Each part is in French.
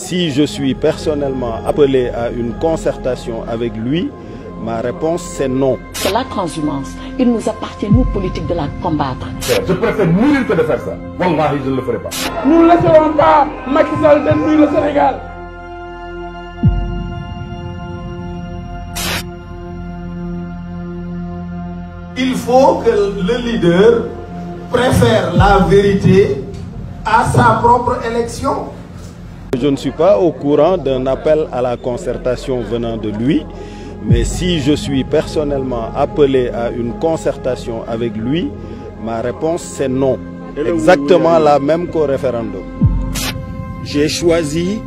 si je suis personnellement appelé à une concertation avec lui, ma réponse c'est non. C'est la transhumance. Il nous appartient, nous, politiques, de la combattre. Je préfère mourir que de faire ça. Wallahi, je ne le ferai pas. Nous ne laisserons pas Macky Sall détruire le Sénégal. Il faut que le leader préfère la vérité à sa propre élection. Je ne suis pas au courant d'un appel à la concertation venant de lui, mais si je suis personnellement appelé à une concertation avec lui, ma réponse c'est non. Exactement la même qu'au référendum. J'ai choisi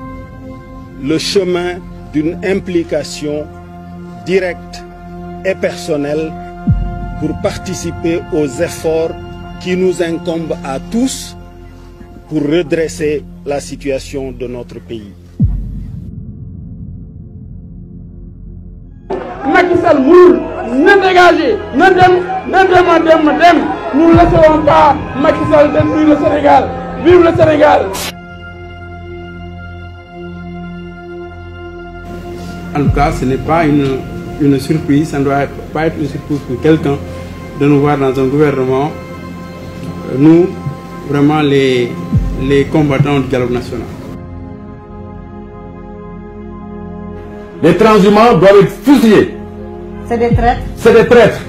le chemin d'une implication directe et personnelle pour participer aux efforts qui nous incombent à tous pour redresser la situation de notre pays. Macky Sall mourul, ne dégagez, nous ne laisserons pas Macky Sall détruire le Sénégal. Vive le Sénégal. En tout cas, ce n'est pas une surprise, ça ne doit pas être une surprise pour quelqu'un de nous voir dans un gouvernement, nous, vraiment les combattants du dialogue national. Les transhumants doivent être fusillés. C'est des traîtres. C'est des traîtres.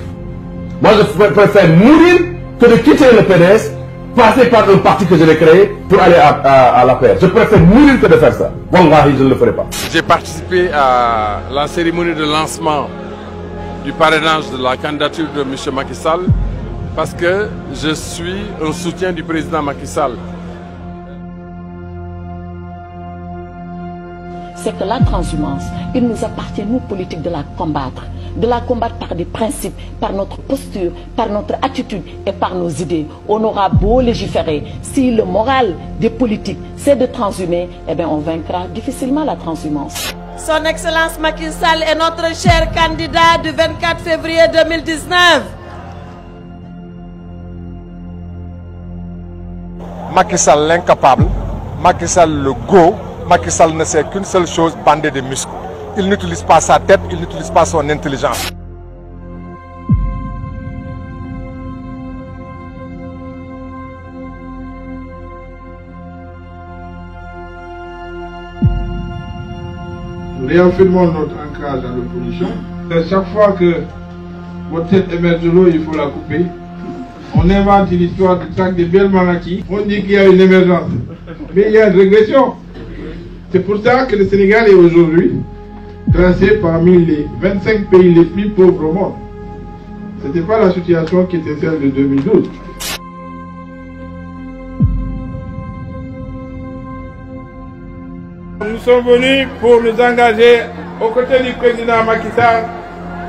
Moi, je préfère mourir que de quitter le PDS, passer par un parti que je l'ai créé pour aller à la paix. Je préfère mourir que de faire ça. Wallahi, je ne le ferai pas. J'ai participé à la cérémonie de lancement du parrainage de la candidature de M. Macky Sall parce que je suis un soutien du président Macky Sall. C'est que la transhumance, il nous appartient, nous, politiques, de la combattre. De la combattre par des principes, par notre posture, par notre attitude et par nos idées. On aura beau légiférer, si le moral des politiques, c'est de transhumer, eh bien on vaincra difficilement la transhumance. Son Excellence Macky Sall est notre cher candidat du 24 février 2019. Macky Sall l'incapable, Macky Sall le go, Macky Sall ne sait qu'une seule chose, bander des muscles. Il n'utilise pas sa tête, il n'utilise pas son intelligence. Nous réaffirmons notre ancrage dans l'opposition. Chaque fois que votre tête émerge de l'eau, il faut la couper. On invente une histoire de traque de Belmanaki. On dit qu'il y a une émergence. Mais il y a une régression. C'est pour ça que le Sénégal est aujourd'hui classé parmi les 25 pays les plus pauvres au monde. Ce n'était pas la situation qui était celle de 2012. Nous sommes venus pour nous engager aux côtés du président Macky Sall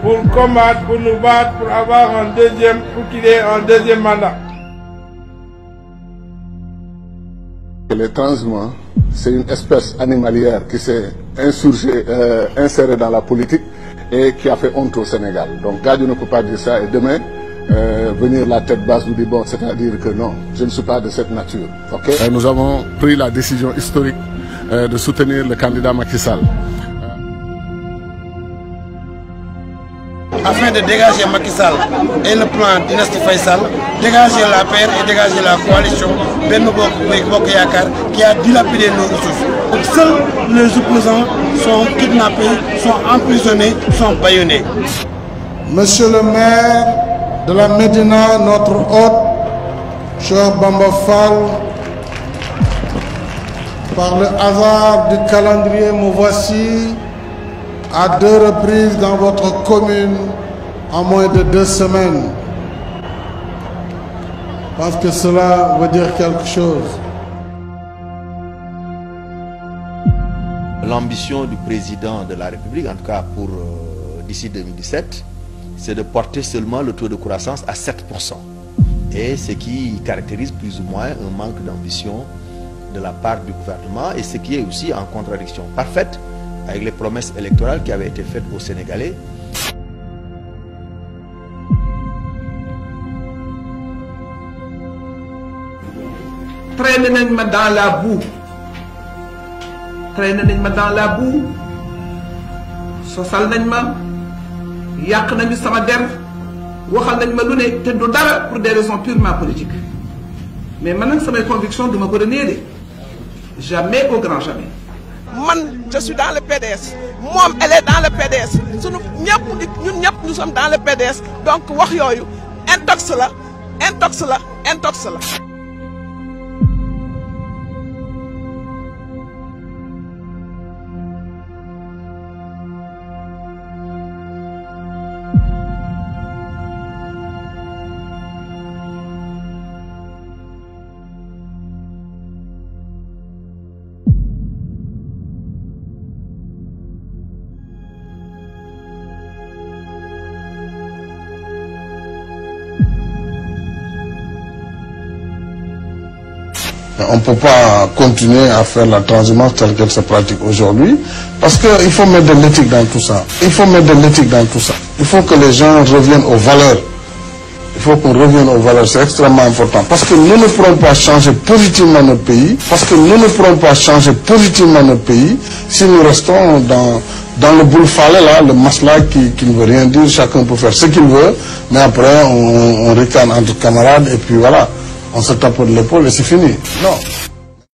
pour combattre, pour nous battre, pour qu'il ait un deuxième mandat. Les transhumants, c'est une espèce animalière qui s'est insérée dans la politique et qui a fait honte au Sénégal. Donc Gadio ne peut pas dire ça et demain venir la tête basse nous dire bon, c'est-à-dire que non, je ne suis pas de cette nature. Okay? Nous avons pris la décision historique de soutenir le candidat Macky Sall. Afin de dégager Macky Sall et le plan Dynastie Faisal, dégager la paix et dégager la coalition Benno Bokk Yakaar qui a dilapidé nos ressources. Donc seuls les opposants sont kidnappés, sont emprisonnés, sont bâillonnés. Monsieur le maire de la Médina, notre hôte, cher Bamba Fall, par le hasard du calendrier, me voici à 2 reprises dans votre commune en moins de 2 semaines. Parce que cela veut dire quelque chose. L'ambition du président de la République, en tout cas pour d'ici 2017, c'est de porter seulement le taux de croissance à 7%. Et ce qui caractérise plus ou moins un manque d'ambition de la part du gouvernement et ce qui est aussi en contradiction parfaite avec les promesses électorales qui avaient été faites aux Sénégalais. Traîner dans la boue. traîné nañ ma dans la boue sosal nañ ma yàq nañu sama der waxal nañ ma lu ne te du dara pour des raisons purement politiques mais man nag samay conviction duma ko renier de jamais au grand jamais. man je suis dans le PDS moom elle est dans le PDS sunu ñëpp ñun ñëpp nous sommes dans le PDS donc wax yooyu intox la intox la intox la. On ne peut pas continuer à faire la transhumance telle qu'elle se pratique aujourd'hui parce qu'il faut mettre de l'éthique dans tout ça. Il faut mettre de l'éthique dans tout ça. Il faut que les gens reviennent aux valeurs. Il faut qu'on revienne aux valeurs, c'est extrêmement important. Parce que nous ne pourrons pas changer positivement notre pays. Parce que nous ne pourrons pas changer positivement notre pays si nous restons dans le boule-falais là, le masla qui ne veut rien dire. Chacun peut faire ce qu'il veut, mais après on ricane entre camarades et puis voilà. On se tape de l'épaule et c'est fini. Non.